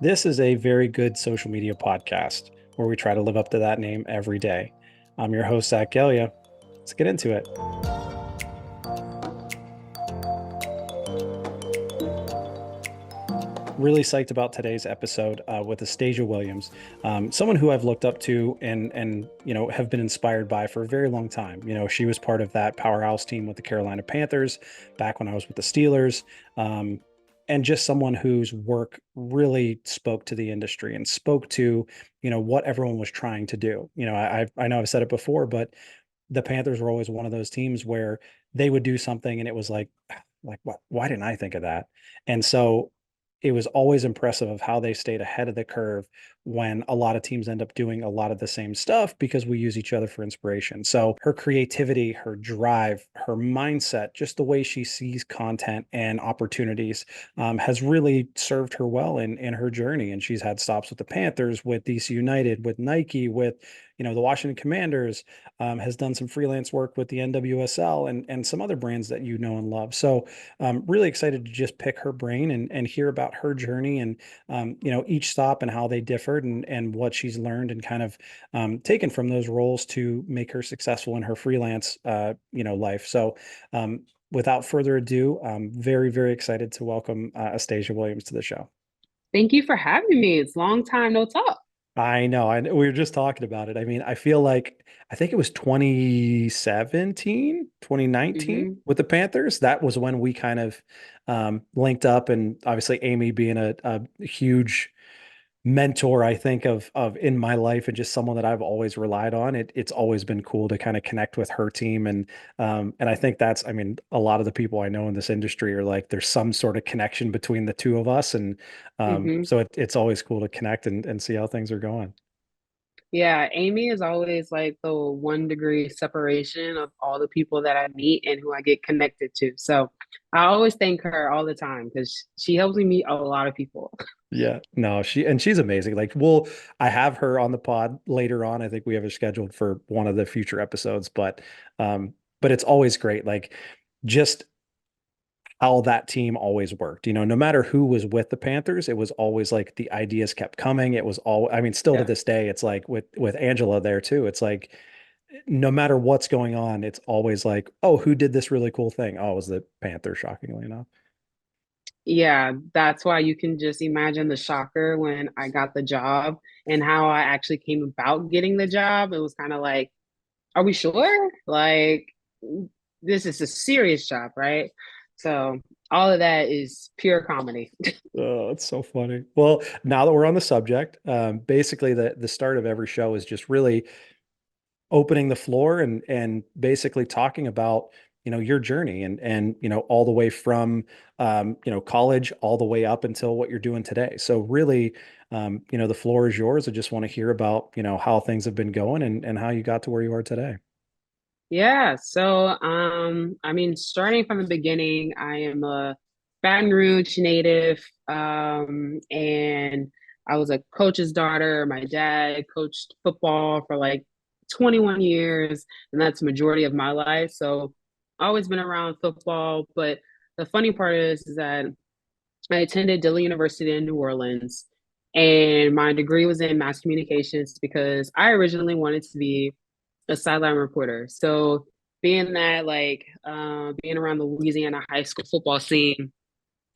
This is a very good social media podcast where we try to live up to that name every day. I'm your host, Zach Gelia. Let's get into it. Really psyched about today's episode with Astasia Williams, someone who I've looked up to and have been inspired by for a very long time. She was part of that powerhouse team with the Carolina Panthers back when I was with the Steelers. And just someone whose work really spoke to the industry and spoke to, what everyone was trying to do. I know I've said it before, but the Panthers were always one of those teams where they would do something and it was like what, why didn't I think of that? And so it was always impressive of how they stayed ahead of the curve when a lot of teams end up doing a lot of the same stuff because we use each other for inspiration. So her creativity, her drive, her mindset, just the way she sees content and opportunities has really served her well in her journey. And she's had stops with the Panthers, with DC United, with Nike, with the Washington Commanders, has done some freelance work with the NWSL and some other brands that you know and love. So really excited to just pick her brain and hear about her journey and each stop and how they differed and what she's learned and kind of taken from those roles to make her successful in her freelance life. So without further ado, I'm very, very excited to welcome Astasia Williams to the show. Thank you for having me. It's long time no talk. I know. We were just talking about it. I mean, I feel like I think it was 2017, 2019 Hmm. with the Panthers. That was when we kind of linked up, and obviously Amy being a huge mentor, I think of in my life and just someone that I've always relied on. It's always been cool to kind of connect with her team and I think that's, I mean, a lot of the people I know in this industry are like there's some sort of connection between the two of us and Hmm. so it's always cool to connect and see how things are going. Yeah, Amy is always like the 1 degree separation of all the people that I meet and who I get connected to. So I always thank her all the time because she helps me meet a lot of people. Yeah, no, she's amazing. I have her on the pod later on. I think we have her scheduled for one of the future episodes, but it's always great. Like just how that team always worked. No matter who was with the Panthers, it was always like the ideas kept coming. It was all, I mean, still to Yeah. this day, it's like with Angela there too. It's like no matter what's going on, it's always like, oh, who did this really cool thing? Oh, it was the Panthers, shockingly enough. Yeah, that's why you can just imagine the shocker when I got the job and how I actually came about getting the job. It was kind of like, are we sure? Like, this is a serious job, right? So all of that is pure comedy. Oh, it's so funny. Well, now that we're on the subject, basically the start of every show is just really opening the floor and basically talking about your journey and all the way from college all the way up until what you're doing today. So really, the floor is yours. I just want to hear about how things have been going and how you got to where you are today. Yeah, so I mean, starting from the beginning, I am a Baton Rouge native, and I was a coach's daughter. My dad coached football for like 21 years, and that's the majority of my life. So always been around football, but the funny part is that I attended Dillon University in New Orleans, and my degree was in mass communications because I originally wanted to be a sideline reporter. So being that being around the Louisiana high school football scene,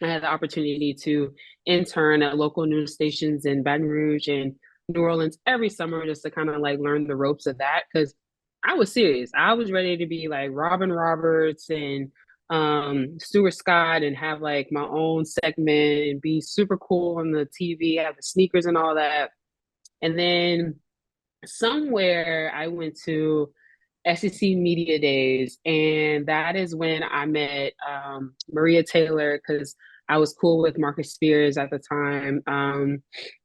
I had the opportunity to intern at local news stations in Baton Rouge and New Orleans every summer just to kind of like learn the ropes of that because I was serious. I was ready to be like Robin Roberts and Stuart Scott and have like my own segment and be super cool on the TV, have the sneakers and all that. And then somewhere I went to SEC Media Days, and that is when I met Maria Taylor because I was cool with Marcus Spears at the time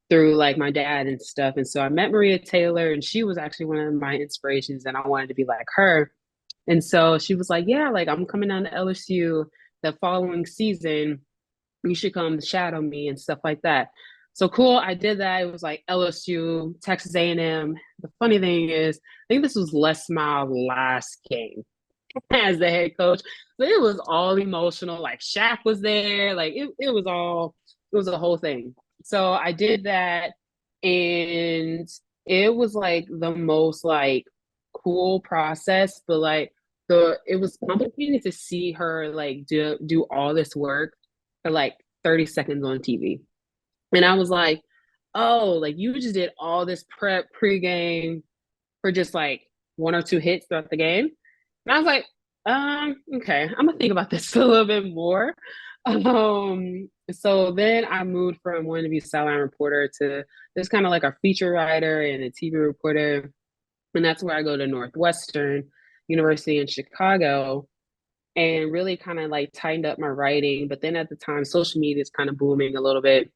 through like my dad and stuff. And so I met Maria Taylor, and she was actually one of my inspirations, and I wanted to be like her. And so she was like, "Yeah, like I'm coming down to LSU the following season. You should come shadow me and stuff like that." So cool, I did that. It was like LSU, Texas A&M. The funny thing is, I think this was Les Miles' last game as the head coach. So it was all emotional. Like Shaq was there. Like it was all, it was a whole thing. So I did that, and it was like the most like cool process, but like the it was complicated to see her like do all this work for like 30 seconds on TV. And I was like, oh, like you just did all this prep pregame for just like one or two hits throughout the game. And I was like, okay, I'm gonna think about this a little bit more. So then I moved from wanting to be a sideline reporter to this kind of like a feature writer and a TV reporter. And that's where I go to Northwestern University in Chicago and really kind of like tightened up my writing. But then at the time, social media is kind of booming a little bit.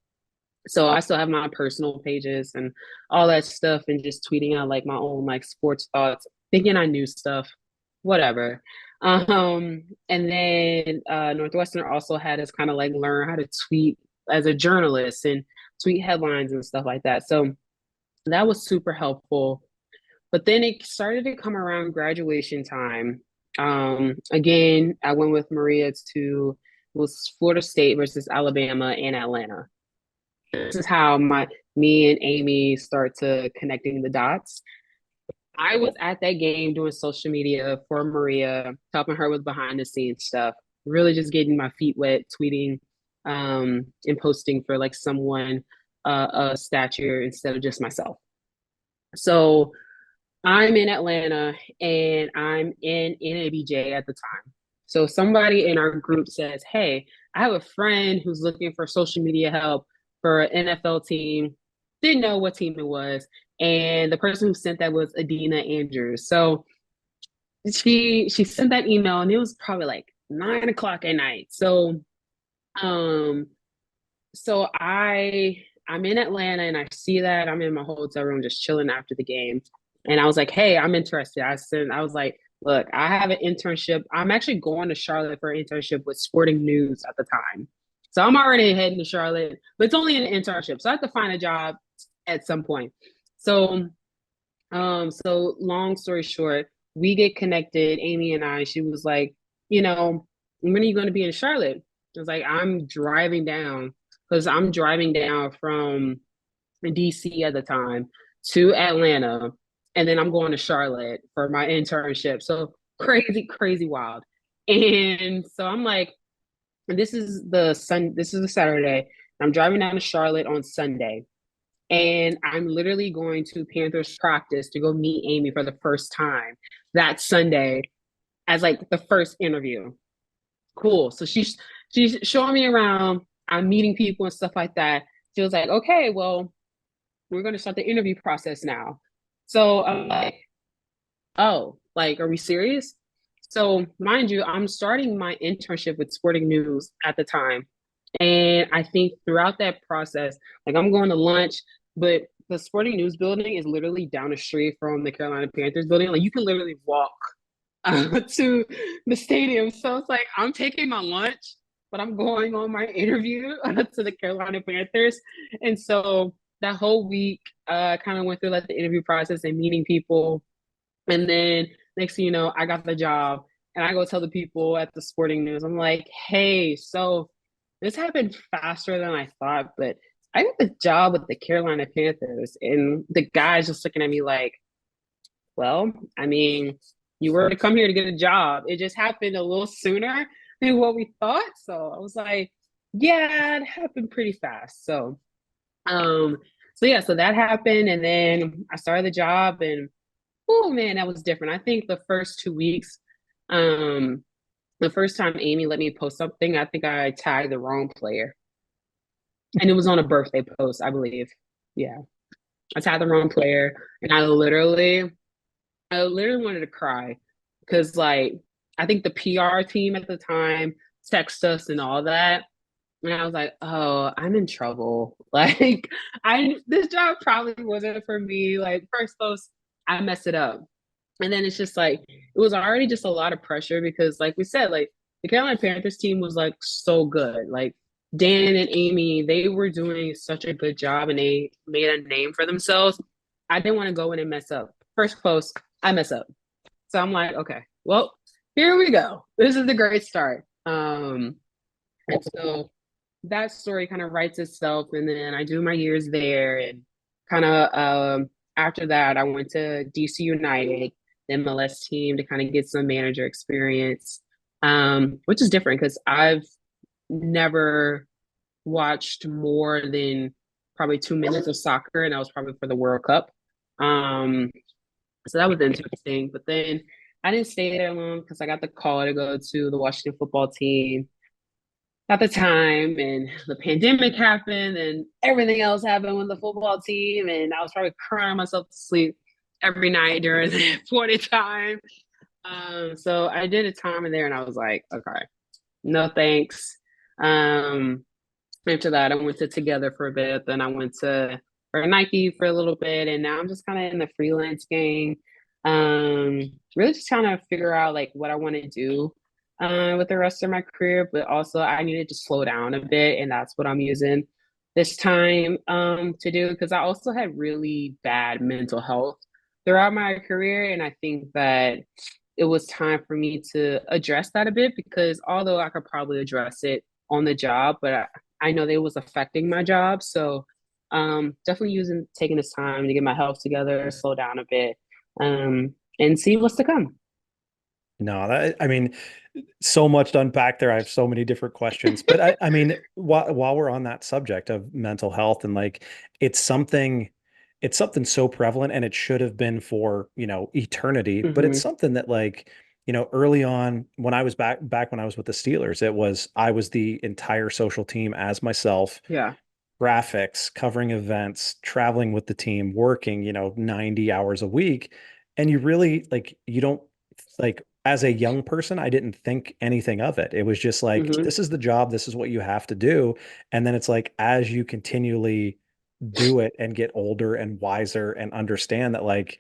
So I still have my personal pages and all that stuff and just tweeting out like my own like sports thoughts, thinking I knew stuff, whatever. And then Northwestern also had us kind of like learn how to tweet as a journalist and tweet headlines and stuff like that. So that was super helpful. But then it started to come around graduation time. Again, I went with Maria to was Florida State versus Alabama and Atlanta. This is how my me and Amy start to connecting the dots. I was at that game doing social media for Maria, helping her with behind the scenes stuff, really just getting my feet wet, tweeting and posting for like someone a stature instead of just myself. So I'm in Atlanta and I'm in NABJ at the time. So somebody in our group says, hey, I have a friend who's looking for social media help for an NFL team. Didn't know what team it was. And the person who sent that was Adina Andrews. So she sent that email and it was probably like 9 o'clock at night. Um I'm in Atlanta and I see that I'm in my hotel room just chilling after the game. And I was like, hey, I'm interested. I was like, look, I have an internship. I'm actually going to Charlotte for an internship with Sporting News at the time. So I'm already heading to Charlotte, but it's only an internship. So I have to find a job at some point. So so long story short, we get connected, Amy and I. She was like, when are you going to be in Charlotte? I was like, I'm driving down because I'm driving down from DC at the time to Atlanta, and then I'm going to Charlotte for my internship. So crazy, crazy wild. And so I'm like, this is the Saturday. I'm driving down to Charlotte on Sunday. And I'm literally going to Panthers practice to go meet Amy for the first time that Sunday as like the first interview. Cool. So she's showing me around. I'm meeting people and stuff like that. She was like, okay, well, we're going to start the interview process now. So I'm like, oh, like, are we serious? So mind you, I'm starting my internship with Sporting News at the time. And I think throughout that process, like I'm going to lunch, but the Sporting News building is literally down the street from the Carolina Panthers building. Like you can literally walk to the stadium. So it's like I'm taking my lunch, but I'm going on my interview to the Carolina Panthers. And so that whole week kind of went through like the interview process and meeting people. And then next thing you know, I got the job and I go tell the people at the Sporting News, I'm like, hey, so this happened faster than I thought, but I got the job with the Carolina Panthers. And the guy's just looking at me like, well, I mean, you were to come here to get a job. It just happened a little sooner than what we thought. So I was like, yeah, it happened pretty fast. Um, so that happened. And then I started the job and oh man, that was different. I think the first 2 weeks, um, the first time Amy let me post something, I think I tagged the wrong player. And it was on a birthday post, I believe. Yeah. I tagged the wrong player and I literally wanted to cry because like I think the PR team at the time texted us and all that. And I was like, oh, I'm in trouble. Like I this job probably wasn't for me. Like first post, I messed it up. And then it's just like it was already just a lot of pressure because like we said, like the Carolina Panthers team was like so good. Like Dan and Amy, they were doing such a good job and they made a name for themselves. I didn't want to go in and mess up. First post, I mess up. So I'm like, okay, well, here we go. This is the great start. And so that story kind of writes itself. And then I do my years there. And kind of after that, I went to DC United, the MLS team, to kind of get some manager experience, which is different because I've never watched more than probably 2 minutes of soccer, and that was probably for the World Cup. Um, so that was interesting. But then I didn't stay there long because I got the call to go to the Washington football team at the time, and the pandemic happened, and everything else happened with the football team, and I was probably crying myself to sleep every night during that 40 time. So I did a time in there, and I was like, okay, no thanks. Um, After that, I went to Together for a bit. Then I went to for Nike for a little bit, and now I'm just kind of in the freelance game. Really just trying to figure out like what I want to do with the rest of my career, but also I needed to slow down a bit, and that's what I'm using this time to do because I also had really bad mental health throughout my career, and I think that it was time for me to address that a bit because although I could probably address it on the job, but I know that it was affecting my job. So definitely using taking this time to get my health together, slow down a bit, and see what's to come. No, I mean, so much to unpack there. I have so many different questions, but I mean, while we're on that subject of mental health and like, it's something, it's something so prevalent, and it should have been for, eternity, but it's Hmm. something that like, early on when I was back when I was with the Steelers, I was the entire social team as myself, Yeah. graphics, covering events, traveling with the team, working, 90 hours a week. And you really like, you don't like, as a young person, I didn't think anything of it. It was just like, Hmm. this is the job, this is what you have to do. And then it's like, as you continually do it and get older and wiser and understand that, like,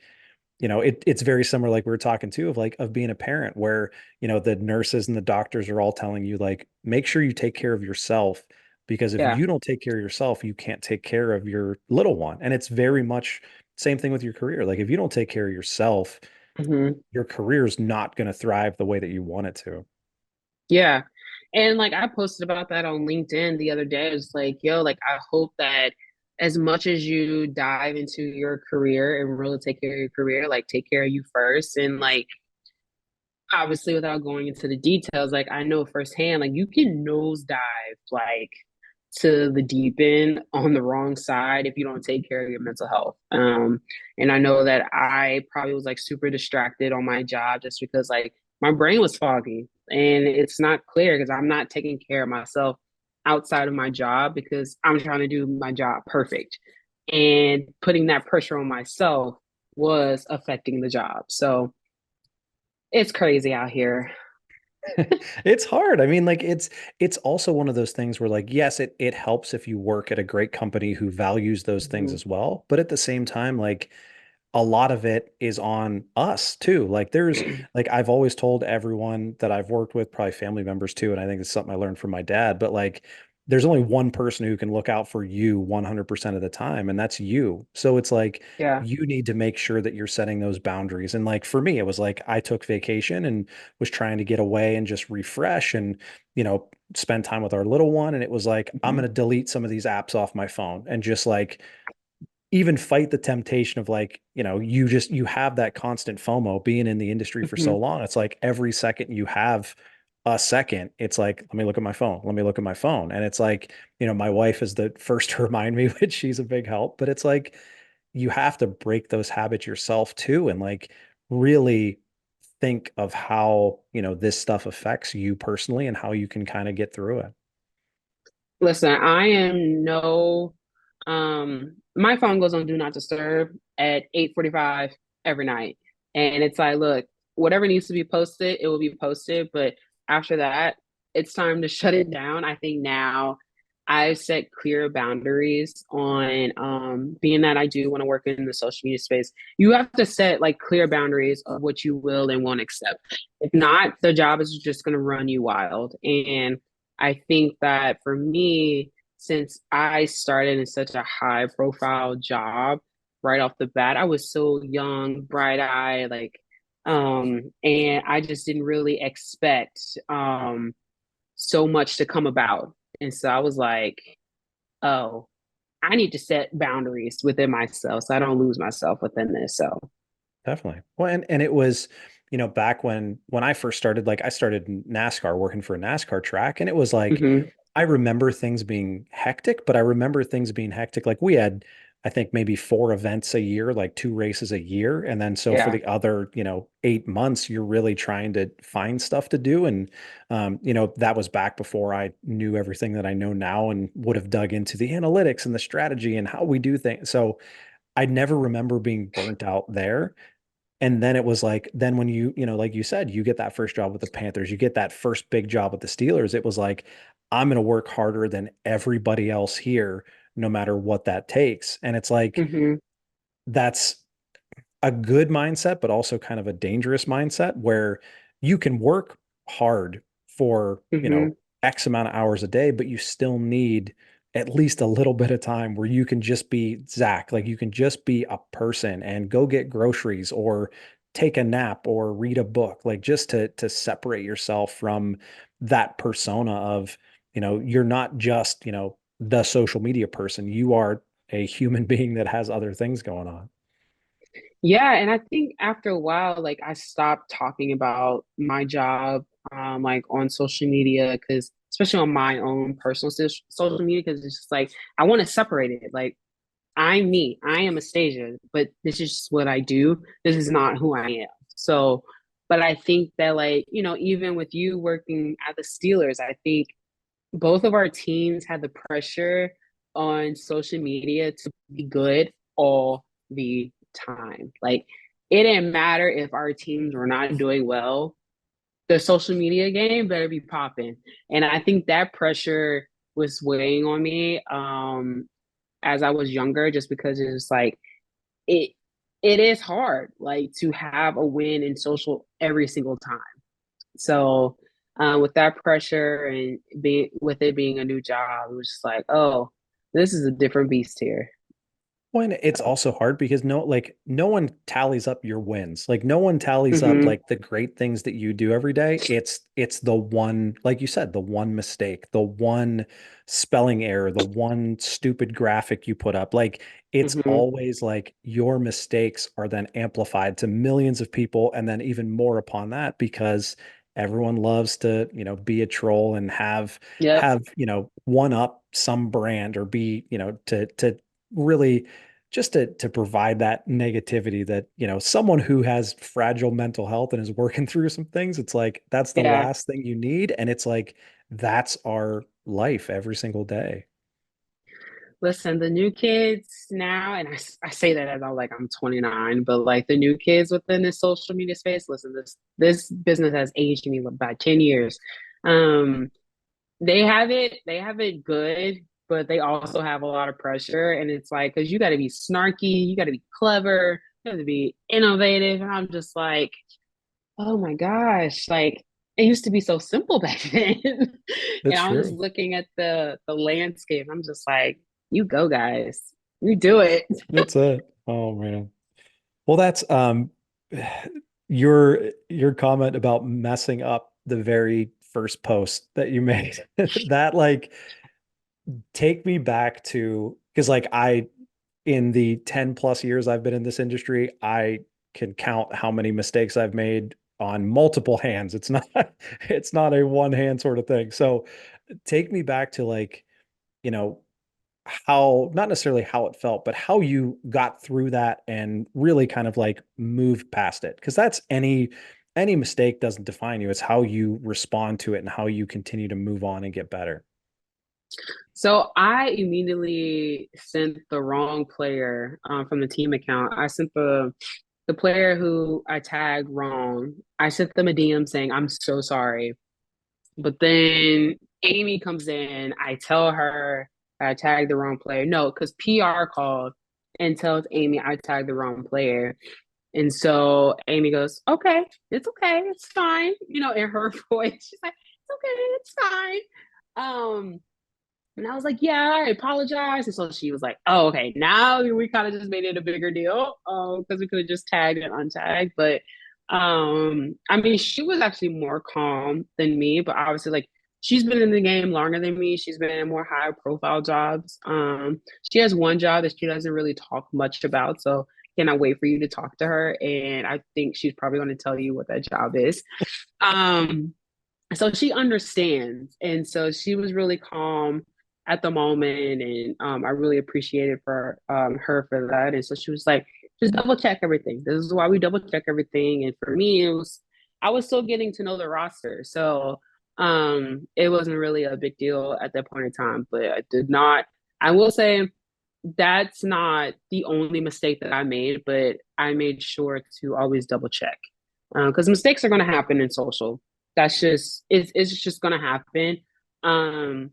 it's very similar, like we were talking too, of like of being a parent where, the nurses and the doctors are all telling you, like, make sure you take care of yourself, because if Yeah. you don't take care of yourself, you can't take care of your little one. And it's very much same thing with your career. Like if you don't take care of yourself, Hmm. your career is not going to thrive the way that you want it to. Yeah. And like I posted about that on LinkedIn the other day. It's like, yo, like I hope that as much as you dive into your career and really take care of your career, like take care of you first. And like obviously without going into the details, like I know firsthand, like you can nosedive like to the deep end on the wrong side if you don't take care of your mental health. And I know that I probably was like super distracted on my job just because like my brain was foggy and it's not clear because I'm not taking care of myself outside of my job because I'm trying to do my job perfect. And putting that pressure on myself was affecting the job. So it's crazy out here. It's hard. I mean, like it's also one of those things where, like, yes, it helps if you work at a great company who values those things Mhm. as well, but at the same time, like, a lot of it is on us too. Like there's like, I've always told everyone that I've worked with, probably family members too, and I think it's something I learned from my dad, but like there's only one person who can look out for you 100% of the time, and that's you. So it's like Yeah. you need to make sure that you're setting those boundaries. And like for me, it was like I took vacation and was trying to get away and just refresh and, spend time with our little one, and it was like I'm going Mhm. to delete some of these apps off my phone and just like even fight the temptation of, like, you have that constant FOMO being in the industry for so Mhm. long. It's like every second you have a second, it's like, let me look at my phone. Let me look at my phone. And it's like, my wife is the first to remind me, which she's a big help, but it's like you have to break those habits yourself too. And like really think of how, this stuff affects you personally and how you can kind of get through it. Listen, I am no my phone goes on do not disturb at 8:45 every night. And it's like, look, whatever needs to be posted, it will be posted, but after that, it's time to shut it down. I think now I've set clear boundaries on being that I do want to work in the social media space. You have to set like clear boundaries of what you will and won't accept. If not, the job is just going to run you wild. And I think that for me, since I started in such a high profile job right off the bat, I was so young, bright eyed, like, and I just didn't really expect so much to come about. And so I was like, oh, I need to set boundaries within myself so I don't lose myself within this. So, Definitely. Well, and it was, back when I first started, like I started in NASCAR working for a NASCAR track, and it was like mhm, I remember things being hectic, but I remember things being hectic. Like we had, I think maybe four events a year, like two races a year. And then so for yeah. the other, 8 months, you're really trying to find stuff to do. And that was back before I knew everything that I know now and would have dug into the analytics and the strategy and how we do things. So I never remember being burnt out there. And then it was like, then when like you said, you get that first job with the Panthers, you get that first big job with the Steelers. It was like, I'm going to work harder than everybody else here, no matter what that takes. And it's like, Mhm, that's a good mindset, but also kind of a dangerous mindset where you can work hard for, mhm. X amount of hours a day, but you still need at least a little bit of time where you can just be Zach, like you can just be a person and go get groceries or take a nap or read a book, like just to separate yourself from that persona of, you're not just, the social media person. You are a human being that has other things going on. Yeah, and I think after a while, like I stopped talking about my job, like on social media, because especially on my own personal social media, because it's just like I want to separate it. Like I'm me, I am Astasia, but this is just what I do. This is not who I am. So, but I think that like even with you working at the Steelers, I think both of our teams had the pressure on social media to be good all the time. Like it didn't matter if our teams were not doing well, the social media game better be popping. And I think that pressure was weighing on me as I was younger, just because it's like it it is hard like to have a win in social every single time. So with that pressure and being with it being a new job, it was just like, oh, this is a different beast here. Well, and it's So, also hard because no one tallies up your wins. Like no one tallies up mm-hmm, like the great things that you do every day. It's the one, like you said, the one mistake, the one spelling error, the one stupid graphic you put up. Like it's mm-hmm, always like your mistakes are then amplified to millions of people and then even more upon that because everyone loves to, be a troll and yep, one up some brand or be, to really just to provide that negativity that someone who has fragile mental health and is working through some things, it's like that's the yeah. last thing you need, and it's like that's our life every single day. Listen, the new kids now, and I say that as I'm 29, but like the new kids within this social media space, listen, this business has aged me by 10 years. Um, they have it good, but they also have a lot of pressure. And it's like, because you got to be snarky, you got to be clever, you have to be innovative. And I'm just like, oh my gosh, like it used to be so simple back then. And That's I'm just true. looking at the landscape. I'm just like, you go, guys. You do it. That's it. Oh man. Well, that's your comment about messing up the very first post that you made. That like take me back to because like I in the 10 plus years I've been in this industry, I can count how many mistakes I've made on multiple hands. It's not it's not a one hand sort of thing. So take me back to like, you know, how not necessarily how it felt, but how you got through that and really kind of like moved past it. Because that's any mistake doesn't define you. It's how you respond to it and how you continue to move on and get better. So I immediately sent the wrong player from the team account. I sent the player who I tagged wrong. I sent them a DM saying, I'm so sorry. But then Amy comes in. I tell her I tagged the wrong player. No, because PR called and tells Amy I tagged the wrong player. And so Amy goes, okay, it's fine. In her voice, she's like, it's okay, it's fine. And I was like, yeah, I apologize. And so she was like, oh, okay. Now we kind of just made it a bigger deal because we could have just tagged and untagged. But I mean, she was actually more calm than me, but obviously, like she's been in the game longer than me. She's been in more high profile jobs. She has one job that she doesn't really talk much about, so cannot wait for you to talk to her. And I think she's probably going to tell you what that job is. Um, so she understands, and so she was really calm at the moment, and I really appreciated for her for that. And so she was like, just double check everything. This is why we double check everything. And for me, it was I was still getting to know the roster, so it wasn't really a big deal at that point in time. But I did not. I will say that's not the only mistake that I made, but I made sure to always double check because mistakes are going to happen in social. That's just it's just going to happen. Um,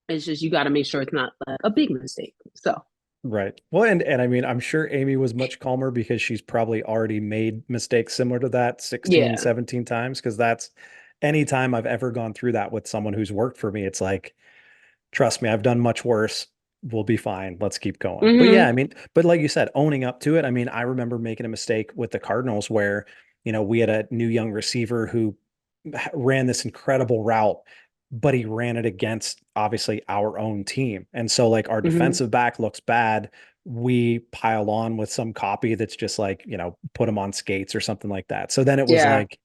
it's just you got to make sure it's not like a big mistake. So Right. Well, and I mean, I'm sure Amy was much calmer because she's probably already made mistakes similar to that 16, yeah. 17 times. Cause that's anytime I've ever gone through that with someone who's worked for me, it's like, trust me, I've done much worse. We'll be fine. Let's keep going. But yeah, Mm-hmm. I mean, but like you said, owning up to it. I mean, I remember making a mistake with the Cardinals where, we had a new young receiver who ran this incredible route, but he ran it against obviously our own team. And so like our Mm-hmm. defensive back looks bad. We pile on with some copy that's just like, put him on skates or something like that. So then it was Yeah. like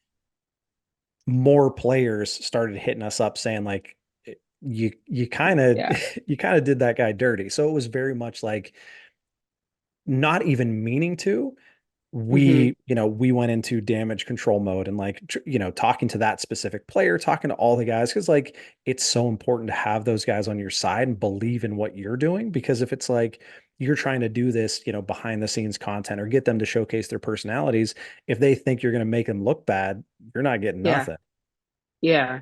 more players started hitting us up saying like you kind of Yeah. you kind of did that guy dirty. So it was very much like not even meaning to. Mm-hmm. We went into damage control mode and like talking to that specific player, talking to all the guys because like it's so important to have those guys on your side and believe in what you're doing because if it's like you're trying to do this, behind the scenes content or get them to showcase their personalities, if they think you're going to make them look bad, you're not getting Yeah. nothing. Yeah.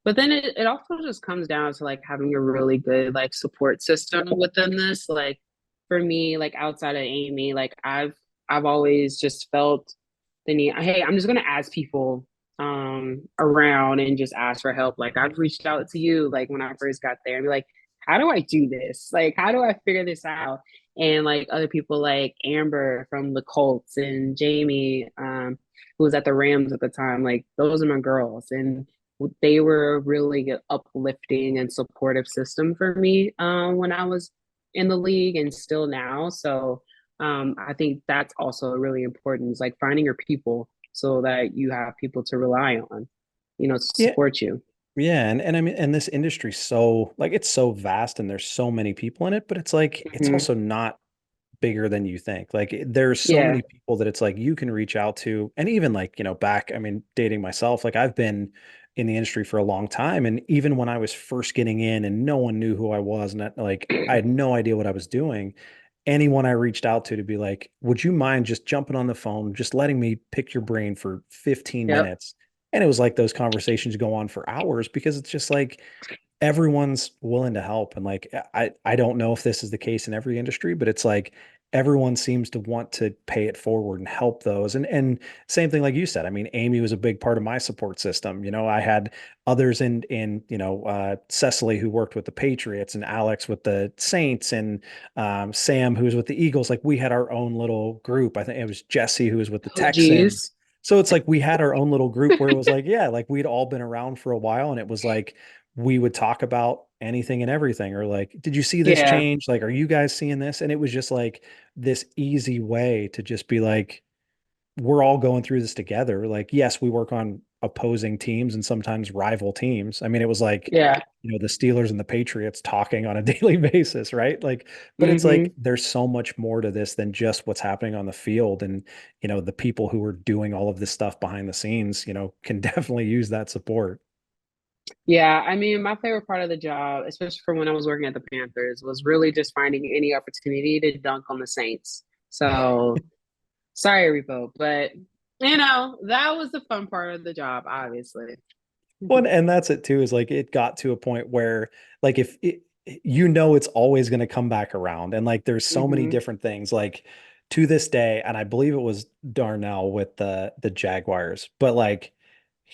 But then it also just comes down to like having a really good like support system within this. Like for me, like outside of Amy, like I've always just felt the need, hey, I'm just gonna ask people around and just ask for help. Like I've reached out to you like when I first got there and be like, how do I do this? Like how do I figure this out? And like other people like Amber from the Colts and Jamie, who was at the Rams at the time, like those are my girls. And they were a really uplifting and supportive system for me when I was in the league and still now. So I think that's also really important. Is like finding your people so that you have people to rely on, to Yeah. support you. Yeah, and I mean, and this industry so like it's so vast and there's so many people in it, but it's like it's Hmm. also not bigger than you think. Like there's so Yeah. many people that it's like you can reach out to, and even like back. I mean, dating myself, like I've been in the industry for a long time, and even when I was first getting in, and no one knew who I was, and like I had no idea what I was doing. Anyone I reached out to be like, would you mind just jumping on the phone, just letting me pick your brain for 15 Yep. minutes? And it was like those conversations go on for hours because it's just like everyone's willing to help. And like I don't know if this is the case in every industry, but it's like everyone seems to want to pay it forward and help those. And same thing like you said. I mean, Amy was a big part of my support system. I had others in Cecily who worked with the Patriots and Alex with the Saints and Sam who was with the Eagles. Like we had our own little group. I think it was Jesse who was with the Oh, geez. Texans. So it's like we had our own little group where it was like, yeah, like we'd all been around for a while and it was like we would talk about anything and everything or like did you see this Yeah. change, like are you guys seeing this, and it was just like this easy way to just be like we're all going through this together. Like yes, we work on opposing teams and sometimes rival teams. I mean it was like Yeah. the Steelers and the Patriots talking on a daily basis, right? Like but it's Hmm. like there's so much more to this than just what's happening on the field, and the people who are doing all of this stuff behind the scenes can definitely use that support. Yeah. I mean, my favorite part of the job, especially for when I was working at the Panthers, was really just finding any opportunity to dunk on the Saints. So sorry, Repo, but that was the fun part of the job, obviously. Well, and that's it too, is like it got to a point where like if it, it's always going to come back around. And like there's so many Hmm. different things like to this day, and I believe it was Darnell with the Jaguars, but like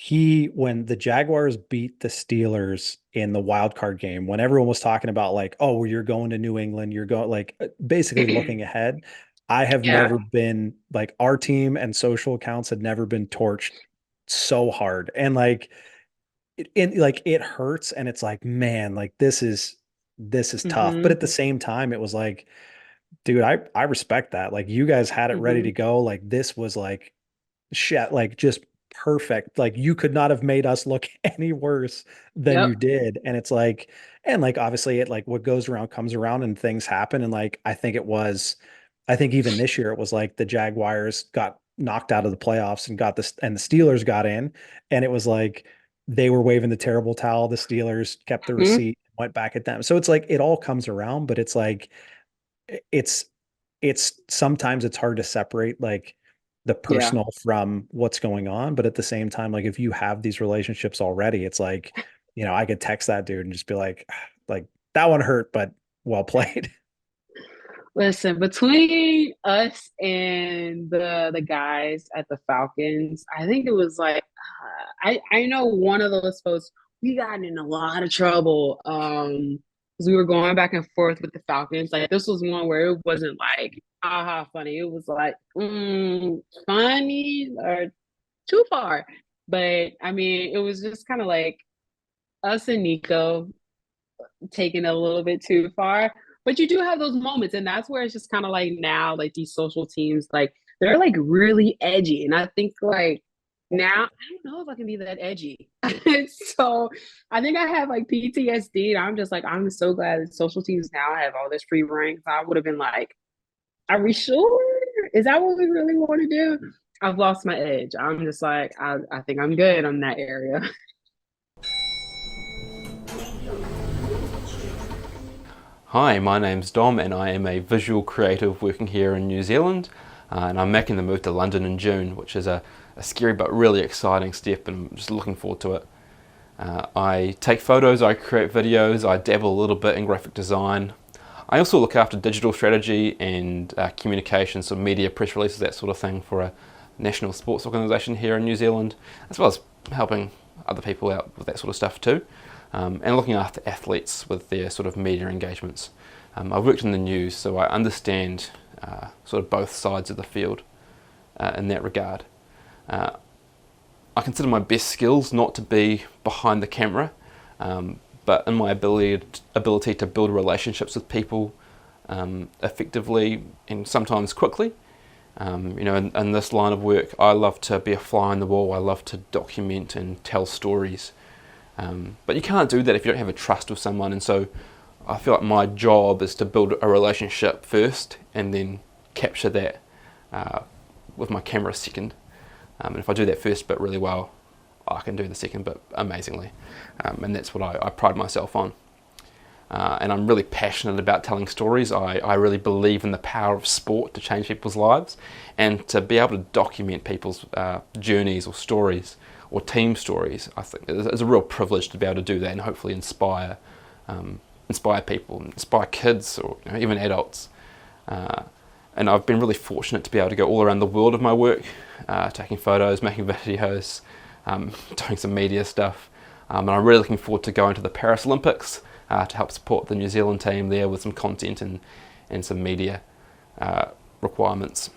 when the Jaguars beat the Steelers in the wild card game, when everyone was talking about like, oh, well, you're going to New England, you're going like basically looking ahead. I have Yeah. never been like our team and social accounts had never been torched so hard. And like it hurts, and it's like, man, like this is tough. But Hmm. at the same time, it was like, dude, I respect that. Like you guys had it ready to Hmm. go. Like this was like shit, like just perfect. Like you could not have made us look any worse than Yep. you did. And it's like, and like obviously it like what goes around comes around and things happen. And like I think even this year it was like the Jaguars got knocked out of the playoffs and got this and the Steelers got in. And it was like they were waving the terrible towel. The Steelers kept the Hmm. receipt, went back at them. So it's like it all comes around, but it's like it's it's sometimes it's hard to separate like the Yeah. personal from what's going on, but at the same time, like if you have these relationships already, it's like, I could text that dude and just be like, like that one hurt, but well played. Listen, between us and the guys at the Falcons, I think it was like I know one of those folks, we got in a lot of trouble. 'Cause we were going back and forth with the Falcons. Like this was one where it wasn't like aha funny. It was like funny or too far. But I mean, it was just kind of like us and Nico taken a little bit too far. But you do have those moments, and that's where it's just kind of like now, like these social teams, like they're like really edgy. And I think like now, I don't know if I can be that edgy. So I think I have like PTSD. And I'm just like, I'm so glad that social teams now have all this free reign. I would have been like, are we sure? Is that what we really want to do? I've lost my edge. I'm just like, I think I'm good on that area. Hi, my name's Dom and I am a visual creative working here in New Zealand, and I'm making the move to London in June, which is a scary but really exciting step, and I'm just looking forward to it. I take photos, I create videos, I dabble a little bit in graphic design. I also look after digital strategy and communications, so media, press releases, that sort of thing for a national sports organisation here in New Zealand, as well as helping other people out with that sort of stuff too, and looking after athletes with their sort of media engagements. I've worked in the news, so I understand sort of both sides of the field in that regard. Uh, I consider my best skills not to be behind the camera, but in my ability to build relationships with people effectively and sometimes quickly. In this line of work, I love to be a fly on the wall. I love to document and tell stories. But you can't do that if you don't have a trust with someone. And so I feel like my job is to build a relationship first and then capture that with my camera second. And if I do that first bit really well, I can do the second bit amazingly. And that's what I pride myself on. And I'm really passionate about telling stories. I really believe in the power of sport to change people's lives, and to be able to document people's journeys or stories or team stories. I think it's a real privilege to be able to do that and hopefully inspire people, inspire kids or even adults. And I've been really fortunate to be able to go all around the world of my work, taking photos, making videos, doing some media stuff. And I'm really looking forward to going to the Paris Olympics to help support the New Zealand team there with some content and some media requirements.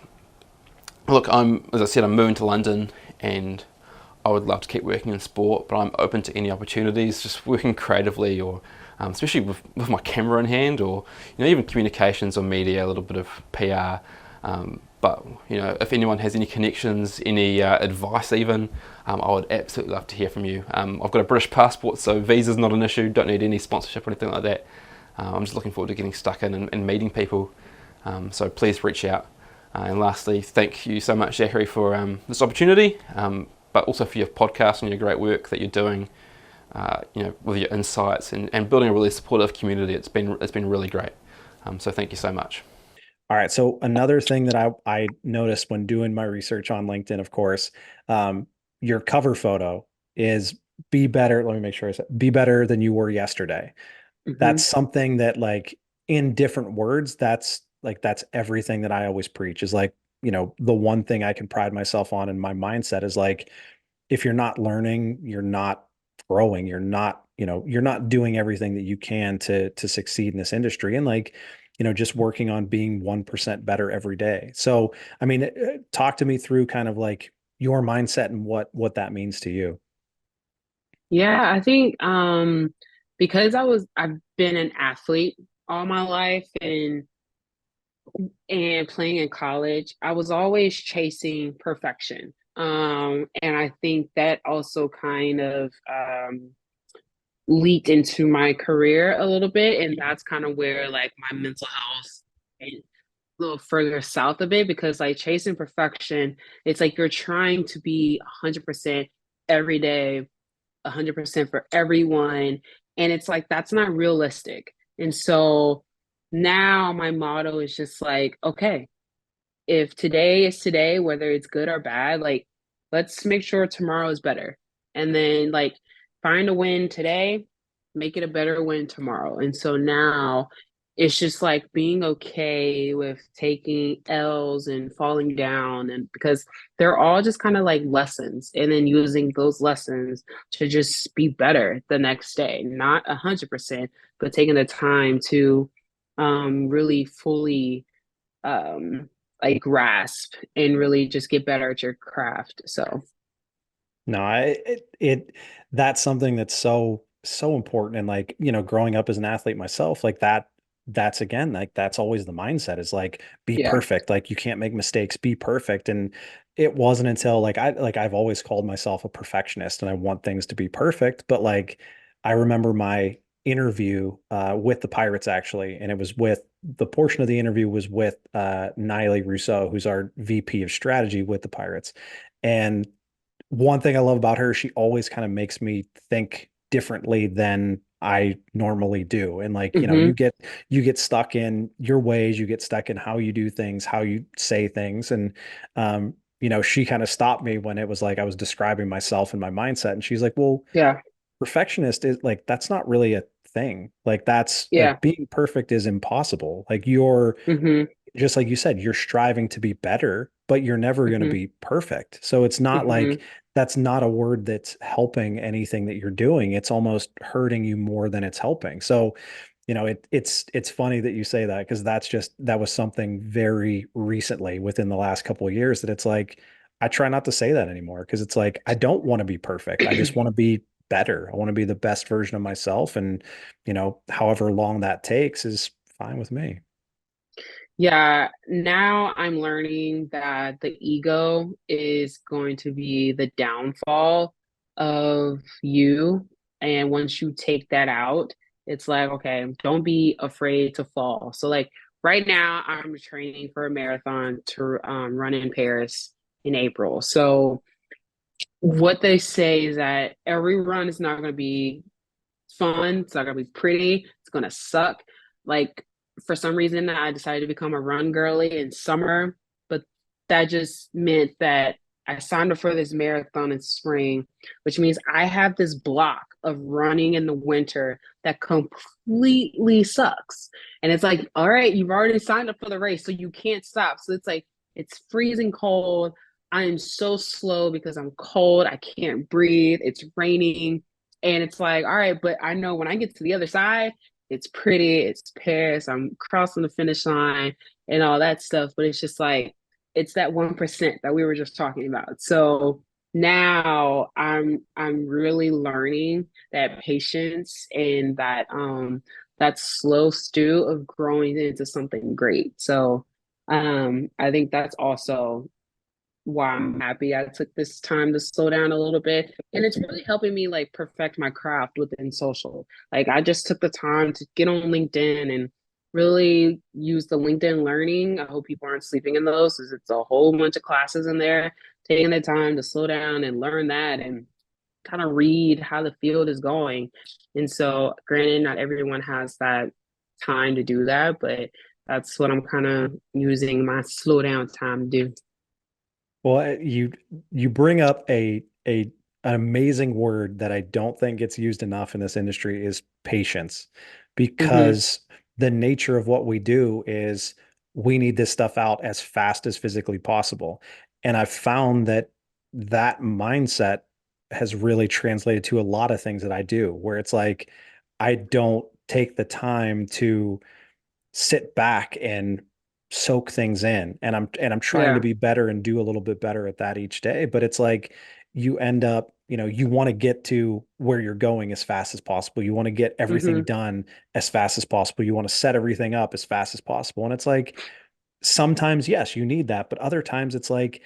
Look, as I said, I'm moving to London and I would love to keep working in sport, but I'm open to any opportunities, just working creatively or especially with my camera in hand, or even communications or media, a little bit of PR. But if anyone has any connections, any advice even, I would absolutely love to hear from you. I've got a British passport, so visa's not an issue, don't need any sponsorship or anything like that. I'm just looking forward to getting stuck in and meeting people. So please reach out. And lastly, thank you so much, Zachary, for this opportunity, but also for your podcast and your great work that you're doing, with your insights and building a really supportive community. It's been really great. So thank you so much. All right. So another thing that I noticed when doing my research on LinkedIn, of course, um, your cover photo is be better. Let me make sure I said be better than you were yesterday. That's Hmm. something that like in different words, that's everything that I always preach is like, the one thing I can pride myself on in my mindset is like, if you're not learning, you're not growing, you're not doing everything that you can to succeed in this industry. And like, just working on being 1% better every day. So, I mean, talk to me through kind of like your mindset and what that means to you. Yeah, I think because I've been an athlete all my life and playing in college, I was always chasing perfection. And I think that also kind of leaked into my career a little bit. And that's kind of where like my mental health went a little further south of it because like chasing perfection, it's like you're trying to be 100% every day, 100% for everyone. And it's like, that's not realistic. And so now my motto is just like, okay, if today is today, whether it's good or bad, like let's make sure tomorrow is better. And then like find a win today, make it a better win tomorrow. And so now it's just like being okay with taking L's and falling down and because they're all just kind of like lessons and then using those lessons to just be better the next day. Not 100%, but taking the time to really fully um like grasp and really just get better at your craft. So No, that's something that's so important. And like, growing up as an athlete myself, like that's again, like that's always the mindset is like be yeah. perfect. Like you can't make mistakes, be perfect. And it wasn't until I've always called myself a perfectionist and I want things to be perfect. But like I remember my interview with the Pirates actually, and it was with the portion of the interview was with Niley Rousseau, who's our VP of strategy with the Pirates. And one thing I love about her, she always kind of makes me think differently than I normally do. And like, Mm-hmm. you get stuck in your ways, you get stuck in how you do things, how you say things. And she kind of stopped me when it was like I was describing myself and my mindset. And she's like, well, Yeah. perfectionist is like that's not really a thing. Like that's Yeah. like being perfect is impossible. Like you're Mm-hmm. just like you said, you're striving to be better, but you're never going to Mm-hmm. be perfect. So it's not like Mm-hmm. that's not a word that's helping anything that you're doing. It's almost hurting you more than it's helping. So, it's funny that you say that because that was something very recently within the last couple of years that it's like I try not to say that anymore because it's like I don't want to be perfect. I just want to be better. I want to be the best version of myself and, however long that takes is fine with me. Yeah, now I'm learning that the ego is going to be the downfall of you. And once you take that out, it's like, okay, don't be afraid to fall. So, like, right now, I'm training for a marathon to run in Paris in April. So, what they say is that every run is not going to be fun. It's not gonna be pretty. It's gonna suck. Like for some reason, I decided to become a run girly in summer, but that just meant that I signed up for this marathon in spring, which means I have this block of running in the winter that completely sucks. And it's like, all right, you've already signed up for the race, so you can't stop. So it's like it's freezing cold. I am so slow because I'm cold. I can't breathe. It's raining and it's like, all right, but I know when I get to the other side, it's pretty, it's Paris, I'm crossing the finish line and all that stuff. But it's just like, it's that 1% that we were just talking about. So now I'm really learning that patience and that slow stew of growing into something great. So I think that's also why I'm happy I took this time to slow down a little bit. And it's really helping me like perfect my craft within social. Like I just took the time to get on LinkedIn and really use the LinkedIn learning. I hope people aren't sleeping in those because it's a whole bunch of classes in there, taking the time to slow down and learn that and kind of read how the field is going. And so granted, not everyone has that time to do that, but that's what I'm kind of using my slow down time to do. Well, you bring up a an amazing word that I don't think gets used enough in this industry is patience, Mm-hmm. because the nature of what we do is we need this stuff out as fast as physically possible. And I've found that that mindset has really translated to a lot of things that I do, where it's like I don't take the time to sit back and soak things in, and I'm trying to Yeah. be better and do a little bit better at that each day, but it's like you end up you want to get to where you're going as fast as possible. You want to get everything Hmm. done as fast as possible. You want to set everything up as fast as possible. And it's like sometimes, yes, you need that, but other times it's like,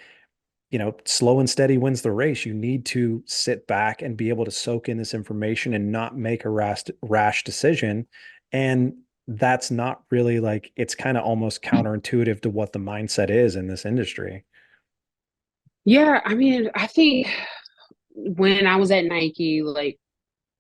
slow and steady wins the race. You need to sit back and be able to soak in this information and not make a rash decision. And that's not really like, it's kind of almost counterintuitive to what the mindset is in this industry. Yeah, I mean, I think when I was at Nike, like,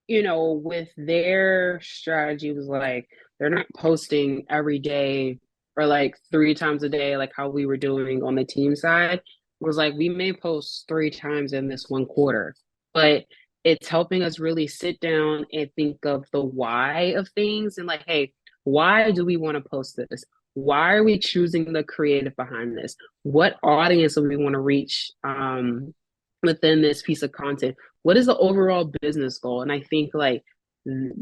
with their strategy was like they're not posting every day or like 3 times a day, like how we were doing on the team side. It was like we may post 3 times in this one quarter, but it's helping us really sit down and think of the why of things and like, hey, why do we want to post this? Why are we choosing the creative behind this? What audience do we want to reach within this piece of content? What is the overall business goal? And I think like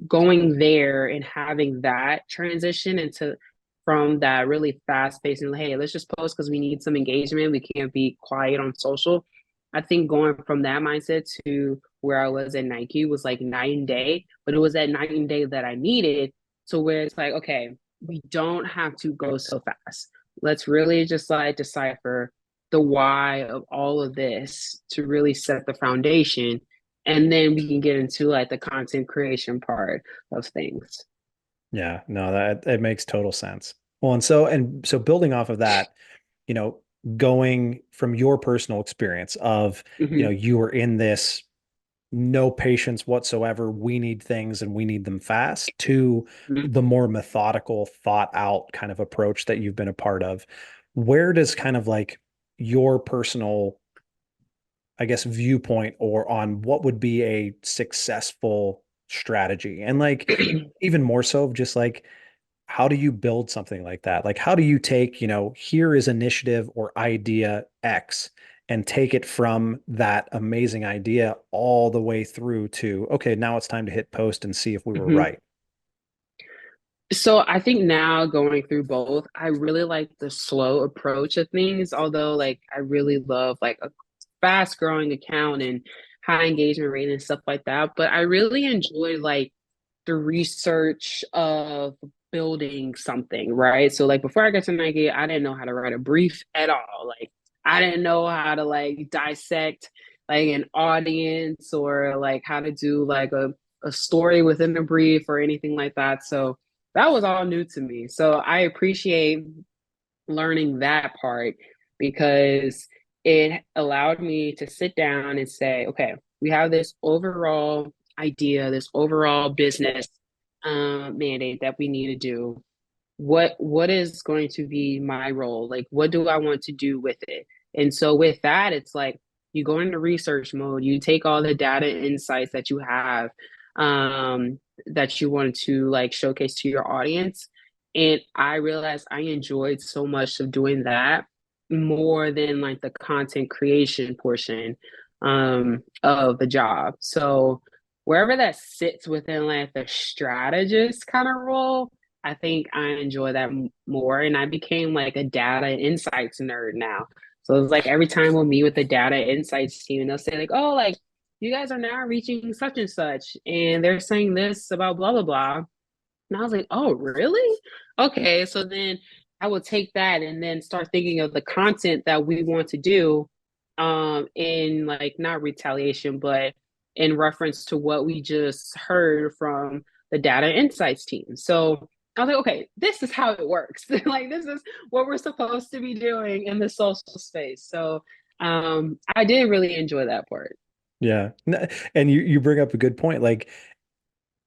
going there and having that transition into from that really fast paced and hey, let's just post because we need some engagement. We can't be quiet on social. I think going from that mindset to where I was at Nike was like night and day, but it was that night and day that I needed to where it's like, okay, we don't have to go so fast. Let's really just like decipher the why of all of this to really set the foundation, and then we can get into like the content creation part of things. Yeah, no, that it makes total sense. Well, and so building off of that, you know, going from your personal experience of, Hmm. you were in this no patience whatsoever, we need things and we need them fast, to Hmm. the more methodical, thought out kind of approach that you've been a part of. Where does kind of like your personal, I guess, viewpoint or on what would be a successful strategy? And like even more so, just like how do you build something like that? Like, how do you take, here is initiative or idea X and take it from that amazing idea all the way through to, okay, now it's time to hit post and see if we were Hmm. right. So I think now going through both, I really like the slow approach of things, although like I really love like a fast growing account and high engagement rate and stuff like that. But I really enjoy like the research of building something, right? So like before I got to Nike, I didn't know how to write a brief at all. Like I didn't know how to like dissect like an audience or like how to do like a story within a brief or anything like that. So that was all new to me. So I appreciate learning that part because it allowed me to sit down and say, okay, we have this overall idea, this overall business mandate that we need to do. What is going to be my role? Like, what do I want to do with it? And so with that, it's like you go into research mode. You take all the data insights that you have, that you want to like showcase to your audience. And I realized I enjoyed so much of doing that more than like the content creation portion of the job. So wherever that sits within like the strategist kind of role, I think I enjoy that more. And I became like a data insights nerd now. So it's like every time we'll meet with the data insights team, and they'll say, like, oh, like you guys are now reaching such and such, and they're saying this about blah, blah, blah. And I was like, oh, really? Okay. So then I would take that and then start thinking of the content that we want to do in like not retaliation, but in reference to what we just heard from the data insights team. So I was like, okay, this is how it works. Like this is what we're supposed to be doing in the social space. So I did really enjoy that part. Yeah. And you bring up a good point. Like,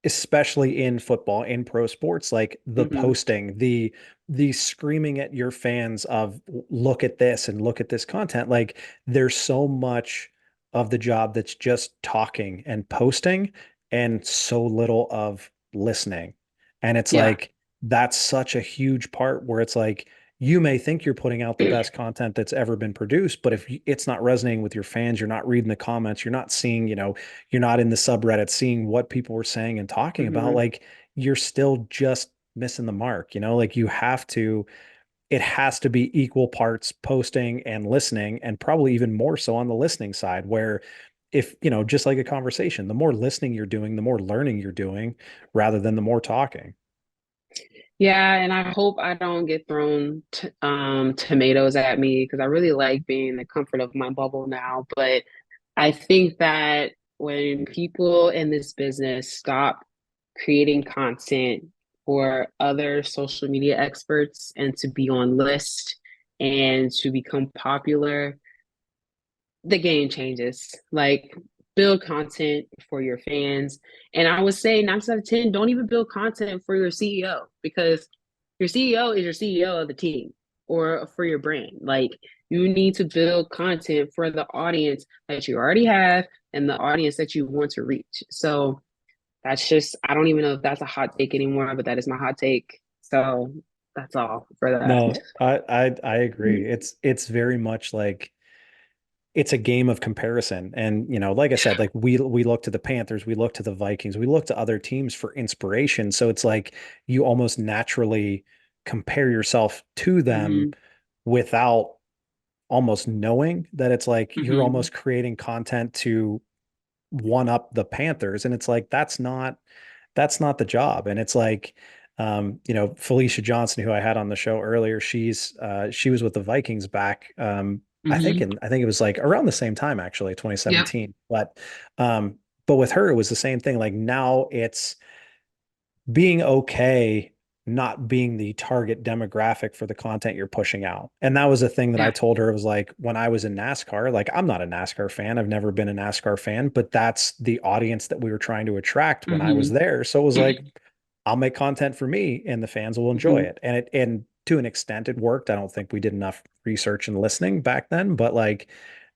especially in football, in pro sports, like the Hmm. posting, the screaming at your fans of look at this and look at this content. Like there's so much of the job that's just talking and posting and so little of listening. And it's Yeah. like that's such a huge part where it's like you may think you're putting out the best content that's ever been produced, but if it's not resonating with your fans, you're not reading the comments, you're not seeing, you're not in the subreddit seeing what people were saying and talking about, Hmm. like you're still just missing the mark, like it has to be equal parts posting and listening, and probably even more so on the listening side, where if, you know, just like a conversation, the more listening you're doing, the more learning you're doing rather than the more talking. Yeah, and I hope I don't get thrown t tomatoes at me because I really like being in the comfort of my bubble now. But I think that when people in this business stop creating content for other social media experts and to be on list and to become popular, the game changes. Like, build content for your fans. And I would say 9 out of 10, don't even build content for your CEO, because your CEO is your CEO of the team or for your brand. Like, you need to build content for the audience that you already have and the audience that you want to reach. So that's just, I don't even know if that's a hot take anymore, but that is my hot take. So that's all for that. No, I agree. It's very much like it's a game of comparison. And, you know, like I said, like we look to the Panthers, we look to the Vikings, we look to other teams for inspiration. So it's like you almost naturally compare yourself to them Hmm. without almost knowing that it's like you're Hmm. almost creating content to one up the Panthers. And it's like that's not the job. And it's like you know, Felicia Johnson, who I had on the show earlier, she was with the Vikings back Hmm. I think it was like around the same time actually, Yep. 2017. Um but with her it was the same thing. Like now it's being okay not being the target demographic for the content you're pushing out. And that was a thing that I Yeah. told her. It was like when I was in NASCAR, like I'm not a NASCAR fan. I've never been a NASCAR fan, but that's the audience that we were trying to attract when I was Hmm. there. So it was like, I'll make content for me and the fans will enjoy Hmm. it. And to an extent it worked. I don't think we did enough research and listening back then, but like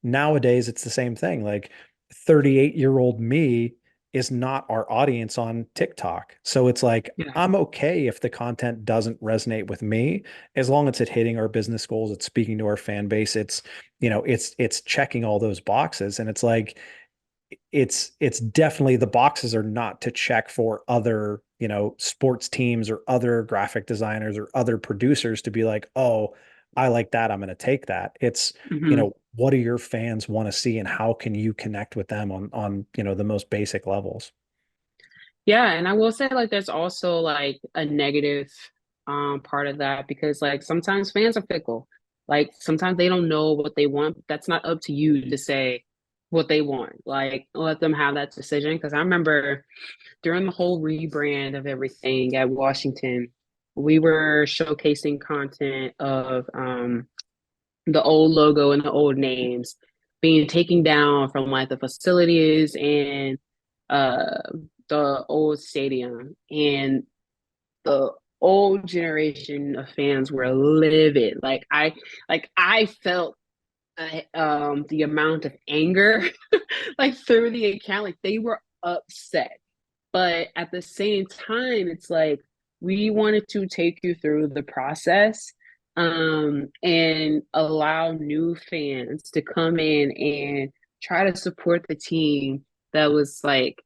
nowadays it's the same thing. Like 38-year-old me is not our audience on TikTok. So it's like, Yeah. I'm okay if the content doesn't resonate with me, as long as it's hitting our business goals, it's speaking to our fan base, it's, you know, it's checking all those boxes. And it's like, it's definitely the boxes are not to check for other, you know, sports teams or other graphic designers or other producers to be like, oh, I like that, I'm going to take that. It's, you Hmm. know, what do your fans want to see and how can you connect with them on, you know, the most basic levels. Yeah, and I will say, like, there's also like a negative part of that, because like sometimes fans are fickle. Like sometimes they don't know what they want. That's not up to you to say what they want. Like, let them have that decision. Because I remember during the whole rebrand of everything at Washington, we were showcasing content of the old logo and the old names being taken down from like the facilities and uh the old stadium, and the old generation of fans were livid. Like I felt the amount of anger like through the account. Like they were upset, but at the same time, it's like we wanted to take you through the process, and allow new fans to come in and try to support the team that was like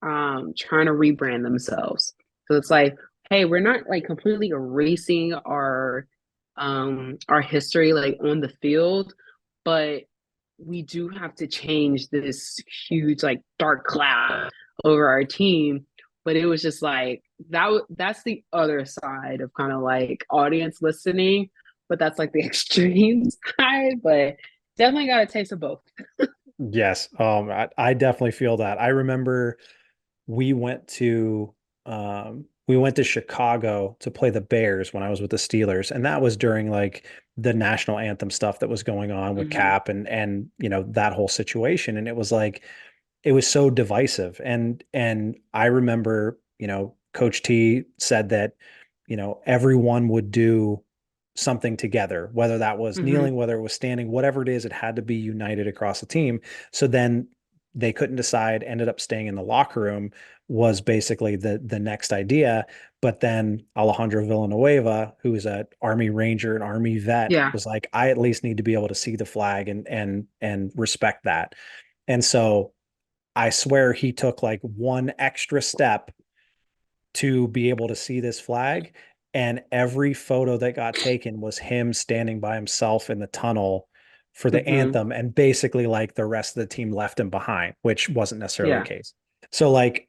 trying to rebrand themselves. So it's like, hey, we're not like completely erasing our history like on the field, but we do have to change this huge like dark cloud over our team. But it was just like that's the other side of kind of like audience listening, but that's like the extreme side. But definitely got a taste of both. Yes. I definitely feel that. I remember we went to we went to Chicago to play the Bears when I was with the Steelers, and that was during like the national anthem stuff that was going on with Hmm. Cap and you know that whole situation. And it was like it was so divisive. And I remember, you know, Coach T said that, you know, everyone would do something together, whether that was Hmm. kneeling, whether it was standing, whatever it is, it had to be united across the team. So then they couldn't decide, ended up staying in the locker room was basically the next idea. But then Alejandro Villanueva, who is an Army Ranger, an Army vet, Yeah. was like, I at least need to be able to see the flag and respect that. And so I swear he took like one extra step to be able to see this flag. And every photo that got taken was him standing by himself in the tunnel for the Hmm. anthem, and basically like the rest of the team left him behind, which wasn't necessarily the Yeah. case. So like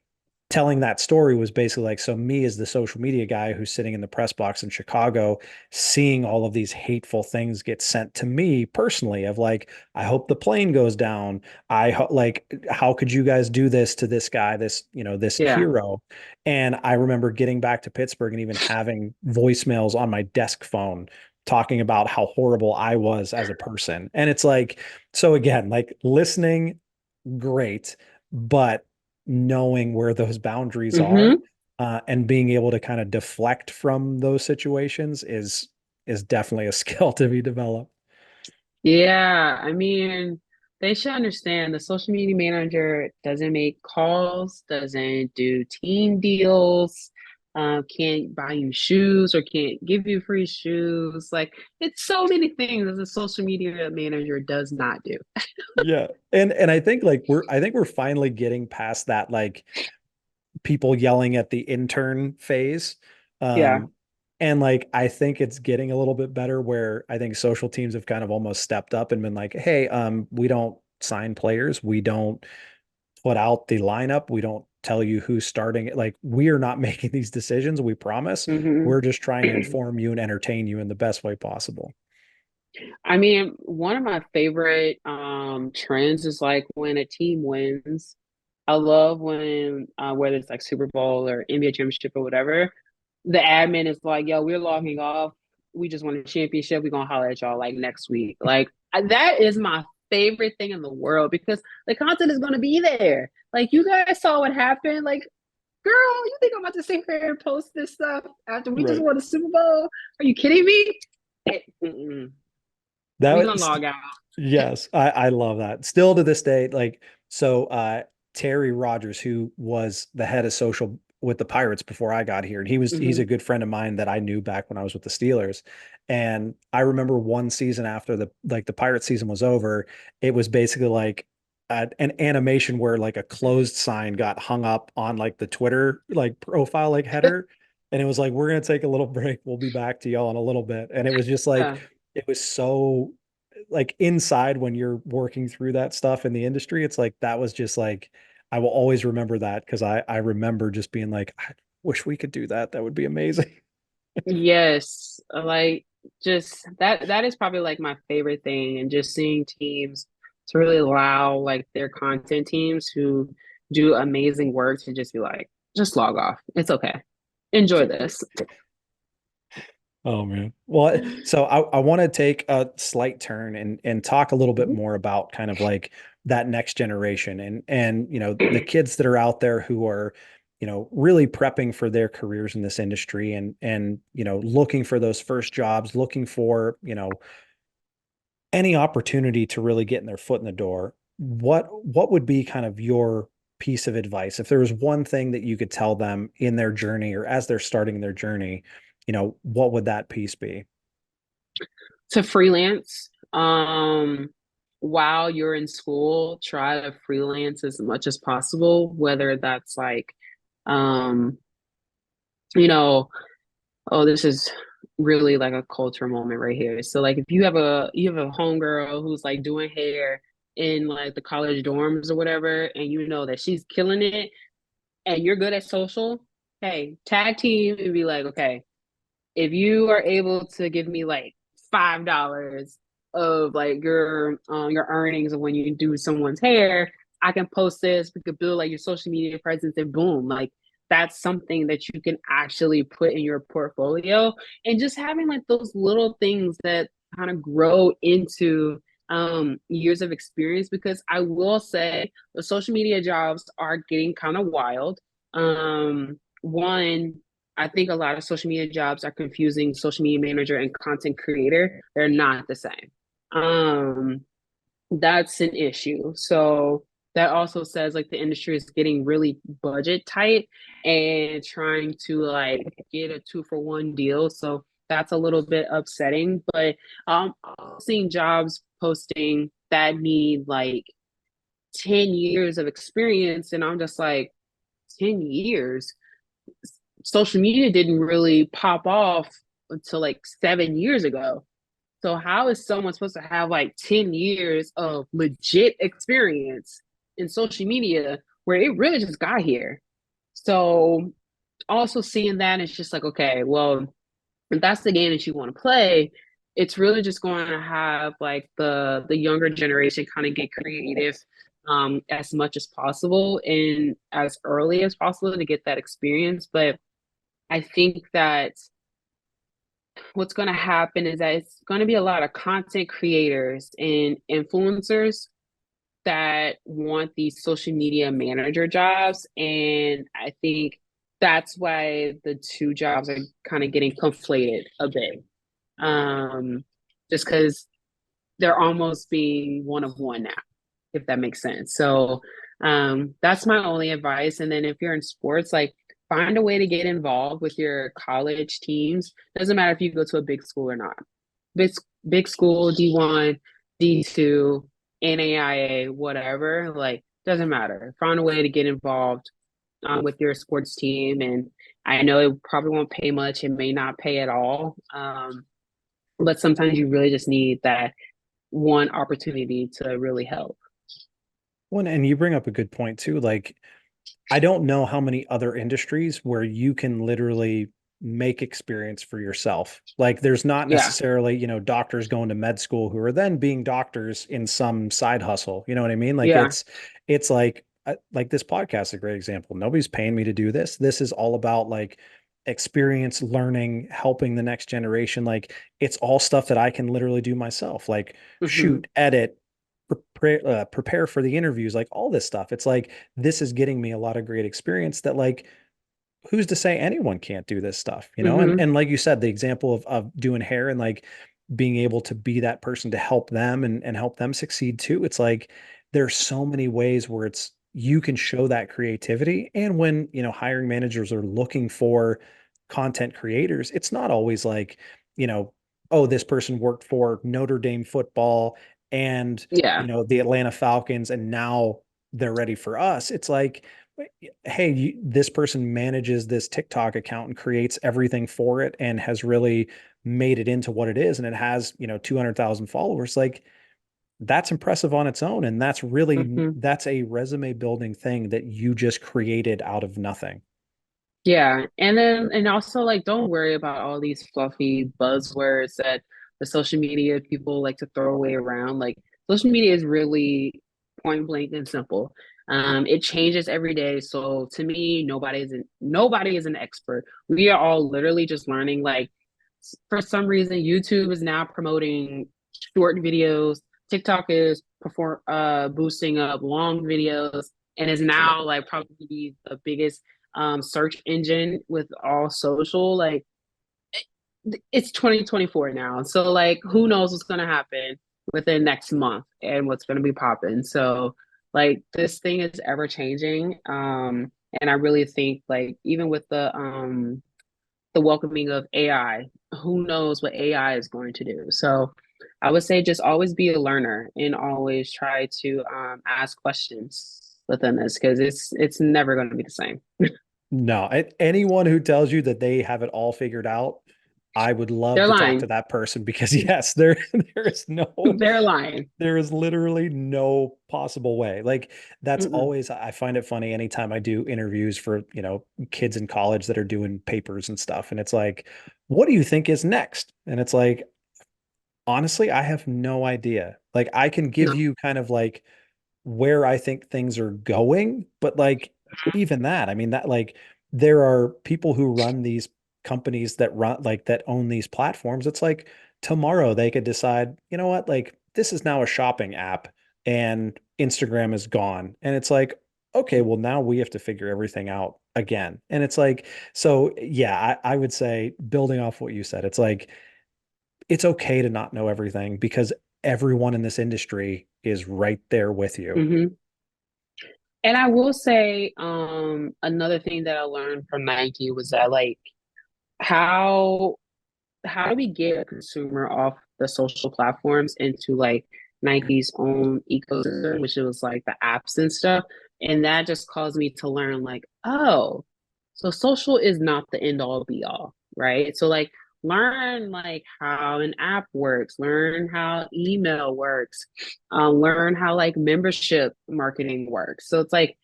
telling that story was basically like, so me as the social media guy who's sitting in the press box in Chicago, seeing all of these hateful things get sent to me personally of like, I hope the plane goes down. Like, how could you guys do this to this guy, this, this Yeah. hero? And I remember getting back to Pittsburgh and even having voicemails on my desk phone talking about how horrible I was as a person. And it's like, so again, like listening, great, but knowing where those boundaries are, Hmm. and being able to kind of deflect from those situations is definitely a skill to be developed. Yeah, I mean, they should understand the social media manager doesn't make calls, doesn't do team deals, can't buy you shoes or can't give you free shoes. Like, it's so many things that a social media manager does not do. Yeah. And I think like we're finally getting past that like people yelling at the intern phase. Yeah. Um, and like I think it's getting a little bit better where I think social teams have kind of almost stepped up and been like, hey, we don't sign players, we don't put out the lineup, we don't tell you who's starting. Like we are not making these decisions, we promise. Hmm. We're just trying to inform you and entertain you in the best way possible. I mean, one of my favorite trends is like when a team wins. I love when whether it's like Super Bowl or NBA championship or whatever, the admin is like, "Yo, we're logging off. We just won a championship. We're gonna holler at y'all like next week." Like that is my favorite thing in the world because the content is gonna be there. Like you guys saw what happened. Like, girl, you think I'm about to sit here and post this stuff after we just Right. won a Super Bowl? Are you kidding me? Mm-mm. That We gonna was log out. Yes, I love that. Still to this day, like so Terry Rogers, who was the head of social with the Pirates before I got here, and he's Hmm. a good friend of mine that I knew back when I was with the Steelers. And I remember one season after the Pirate season was over, it was basically like an animation where like a closed sign got hung up on like the Twitter like profile like header. And it was like, we're gonna take a little break. We'll be back to y'all in a little bit. And it was just like Yeah. it was so like inside when you're working through that stuff in the industry, it's like that was just like I will always remember that because I remember just being like, I wish we could do that. That would be amazing. Yes, like just that is probably like my favorite thing, and just seeing teams to really allow like their content teams who do amazing work to just be like, just log off. It's okay. Enjoy this. Oh man. Well, so I want to take a slight turn and talk a little bit more about kind of like that next generation and the kids that are out there who are really prepping for their careers in this industry and looking for those first jobs, looking for any opportunity to really getting their foot in the door. What would be kind of your piece of advice if there was one thing that you could tell them in their journey or as they're starting their journey, what would that piece be? To freelance, while you're in school, try to freelance as much as possible, whether that's like um, you know, oh, this is really like a culture moment right here. So like if you have a homegirl who's like doing hair in like the college dorms or whatever, and you know that she's killing it and you're good at social, hey, tag team and be like, okay, if you are able to give me like $5 of like your earnings of when you do someone's hair, I can post this. We could build like your social media presence, and boom, like that's something that you can actually put in your portfolio. And just having like those little things that kind of grow into years of experience, because I will say the social media jobs are getting kind of wild. One, I think a lot of social media jobs are confusing social media manager and content creator. They're not the same. Um, that's an issue. So that also says like the industry is getting really budget tight and trying to like get a 2-for-1 deal. So that's a little bit upsetting. But I'm seeing jobs posting that need like 10 years of experience, and I'm just like, 10 years? Social media didn't really pop off until like 7 years ago. So how is someone supposed to have like 10 years of legit experience in social media where it really just got here? So also seeing that, it's just like, okay, well, if that's the game that you want to play, it's really just going to have like the younger generation kind of get creative as much as possible and as early as possible to get that experience. But I think that what's going to happen is that it's going to be a lot of content creators and influencers that want these social media manager jobs. And I think that's why the two jobs are kind of getting conflated a bit. Just because they're almost being one of one now, if that makes sense. So that's my only advice. And then if you're in sports, like find a way to get involved with your college teams. Doesn't matter if you go to a big school or not. Big big school, D1, D2, NAIA, whatever. Like doesn't matter. Find a way to get involved with your sports team. And I know it probably won't pay much. It may not pay at all. But sometimes you really just need that one opportunity to really help. Well, and you bring up a good point too. Like, I don't know how many other industries where you can literally make experience for yourself. Like, there's not Yeah. necessarily, doctors going to med school who are then being doctors in some side hustle. You know what I mean? Like, Yeah. it's like this podcast is a great example. Nobody's paying me to do this. This is all about like experience, learning, helping the next generation. Like, it's all stuff that I can literally do myself. Like, Hmm. shoot, edit, prepare for the interviews, like all this stuff. It's like this is getting me a lot of great experience that like who's to say anyone can't do this stuff, and Hmm. like you said, the example of doing hair and like being able to be that person to help them and help them succeed too. It's like there's so many ways where it's you can show that creativity. And when hiring managers are looking for content creators, it's not always like, you know oh, this person worked for Notre Dame football and Yeah. the Atlanta Falcons and now they're ready for us. It's like, hey, this person manages this TikTok account and creates everything for it and has really made it into what it is. And it has, 200,000 followers. Like that's impressive on its own. And Hmm. that's a resume building thing that you just created out of nothing. Yeah. And then, and also, like, don't worry about all these fluffy buzzwords that the social media people like to throw away around. Like, social media is really point blank and simple. It changes every day. So to me, nobody is an expert. We are all literally just learning. Like, for some reason, YouTube is now promoting short videos. TikTok is boosting up long videos, and is now like probably the biggest search engine with all social. Like it's 2024 now, so like who knows what's going to happen within next month and what's going to be popping. So like this thing is ever changing, and I really think like even with the welcoming of AI, who knows what AI is going to do. So I would say just always be a learner and always try to ask questions within this, because it's never going to be the same. No, anyone who tells you that they have it all figured out, I would love They're to talk to lying. that person because yes, there is no They're lying. there is literally no possible way. Like that's Mm-mm. always I find it funny anytime I do interviews for, kids in college that are doing papers and stuff. And it's like, what do you think is next? And it's like, honestly, I have no idea. Like I can give No. you kind of like where I think things are going, but like even that, I mean that like there are people who run these companies that run like that own these platforms. It's like tomorrow they could decide, you know what, like this is now a shopping app and Instagram is gone. And it's like, okay, well now we have to figure everything out again. And it's like, so yeah, I would say building off what you said, it's like it's okay to not know everything because everyone in this industry is right there with you. Hmm. And I will say, another thing that I learned from Nike was that like how how do we get a consumer off the social platforms into like Nike's own ecosystem, which it was like the apps and stuff. And that just caused me to learn like, oh, so social is not the end all be all, right? So like learn like how an app works, learn how email works, learn how like membership marketing works. So it's like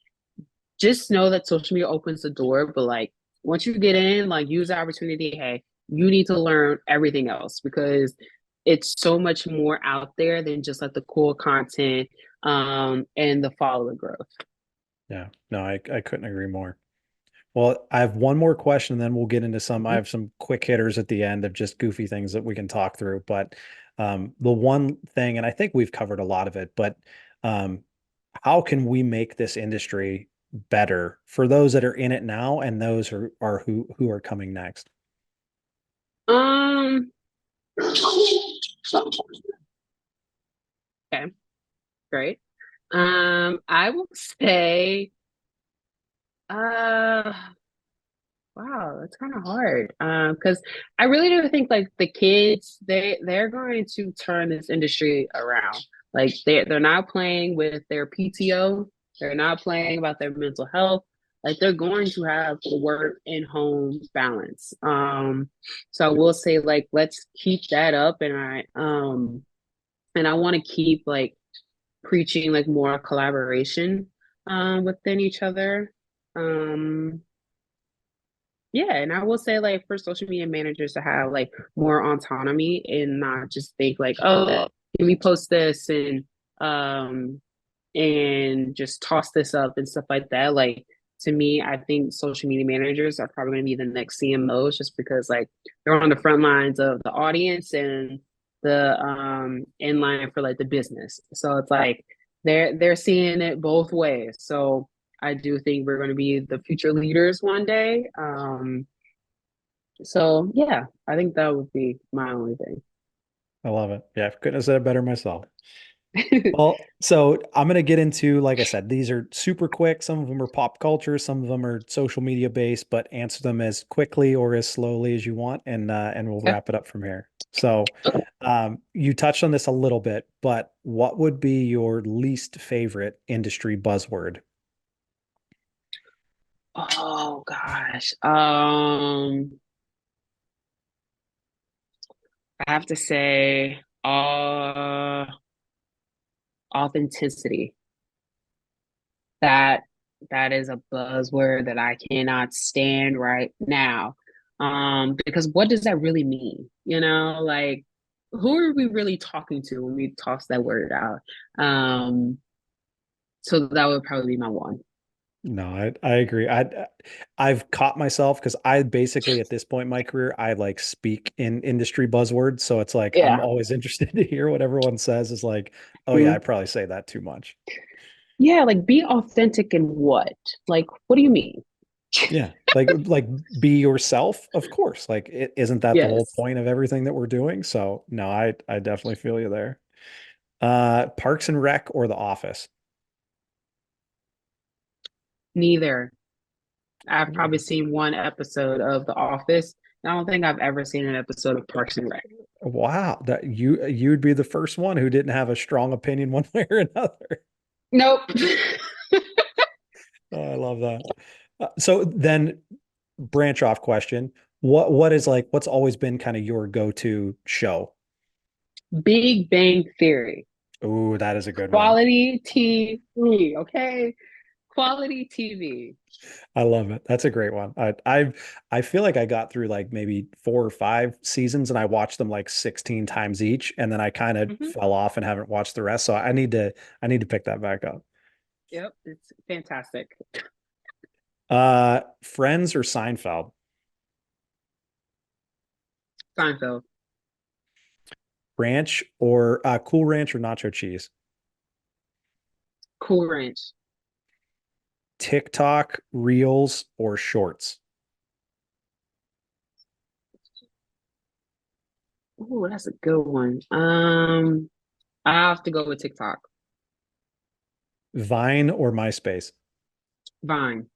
just know that social media opens the door, but like once you get in, like use the opportunity. Hey, you need to learn everything else because it's so much more out there than just like the cool content and the follower growth. Yeah, no, I couldn't agree more. Well, I have one more question, and then we'll get into some. I Mhm. have some quick hitters at the end of just goofy things that we can talk through. But the one thing, and I think we've covered a lot of it, but um, how can we make this industry better for those that are in it now and those who are coming next? Um, okay, great. I will say, uh, wow, that's kind of hard. Because I really do think like the kids, they're going to turn this industry around. Like they're not playing with their PTO, they're not playing about their mental health. Like they're going to have the work and home balance. So I will say like let's keep that up, and I want to keep like preaching like more collaboration within each other. Um yeah, and I will say like for social media managers to have like more autonomy and not just think like, oh, can we post this um and just toss this up and stuff like that. Like to me, I think social media managers are probably going to be the next CMOs just because like they're on the front lines of the audience and the in line for like the business. So it's like they're seeing it both ways. So I do think we're going to be the future leaders one day. So yeah, I think that would be my only I love it. Yeah, couldn't have said it better myself. thing. Well, so I'm going to get into, like I said, these are super quick. Some of them are pop culture, some of them are social media based, but answer them as quickly or as slowly as you want, and we'll Okay. wrap it up from here. So, you touched on this a little bit, but what would be your least favorite industry buzzword? Oh gosh. I have to say, authenticity. That that is a buzzword that I cannot stand right now. Because what does that really mean? You know, like who are we really talking to when we toss that word out? So that would probably be my one. No, I agree. I've caught myself because I basically at this point in my career, I like speak in industry buzzwords. So it's like I'm Yeah. always interested to hear what everyone says is like, oh yeah, I Mhm. probably say that too much. Yeah, like be authentic in what? Like, what do you mean? Yeah. Like be yourself, of course. Like it isn't that the whole Yes. point of everything that we're doing? So no, I definitely feel you there. Parks and Rec or The Office? Neither. I've probably seen one episode of The Office. I don't think I've ever seen an episode of Parks and Rec. Wow, that you'd be the first one who didn't have a strong opinion one way or another. Nope. Oh, I love that. So then branch off question. What is like what's always been kind of your go-to show? Big Bang Theory. Oh, that is a good one. Quality TV. Okay. Quality TV. I love it. That's a great one. I feel like I got through like maybe 4 or 5 seasons and I watched them like 16 times each and then I kind of Hmm. fell off and haven't watched the rest. So I need to pick that back up. Yep. It's fantastic. Friends or Seinfeld? Seinfeld. Ranch or Cool Ranch or nacho cheese? Cool Ranch. TikTok, Reels or Shorts? Oh, that's a good one. I have to go with TikTok. Vine or MySpace? Vine.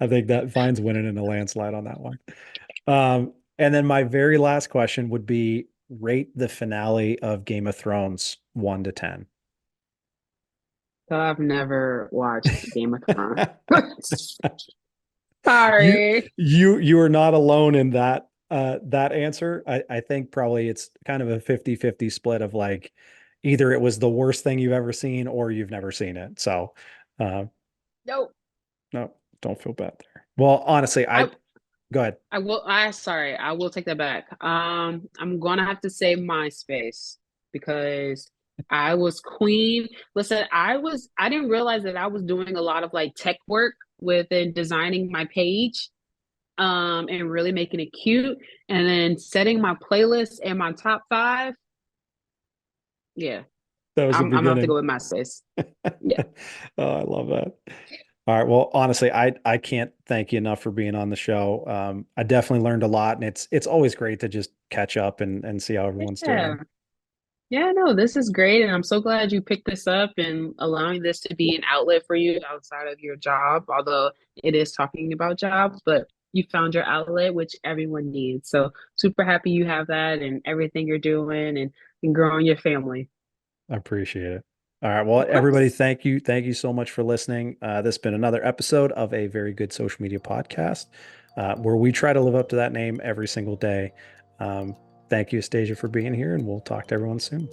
I think that Vine's winning in a landslide on that one. And then my very last question would be rate the finale of Game of Thrones 1 to 10. So I've never watched Game of Thrones. You Sorry. you are not alone in that That answer, I think probably it's kind of a 50-50 split of like either it was the worst thing you've ever seen or you've never seen it. So, uh, Nope. no, don't feel bad there. Well, honestly, I go ahead. I will. Sorry, I will take that back. I'm gonna have to say MySpace because I was queen. Listen, I didn't realize that I was doing a lot of like tech work within designing my page, and really making it cute, and then setting my playlist and my top five. Yeah, That was the I'm gonna have to beginning. go with MySpace. Yeah. Oh, I love that. All right. Well, honestly, I can't thank you enough for being on the show. I definitely learned a lot, and it's always great to just catch up and see how everyone's Yeah. doing. Yeah, no, this is great. And I'm so glad you picked this up and allowing this to be an outlet for you outside of your job, although it is talking about jobs, but you found your outlet, which everyone needs. So super happy you have that and everything you're doing and growing your family. I appreciate it. All right. Well, Of everybody, course. thank you. Thank you so much for listening. This has been another episode of a very good social media podcast, where we try to live up to that name every single day. Thank you, Astasia, for being here, and we'll talk to everyone soon.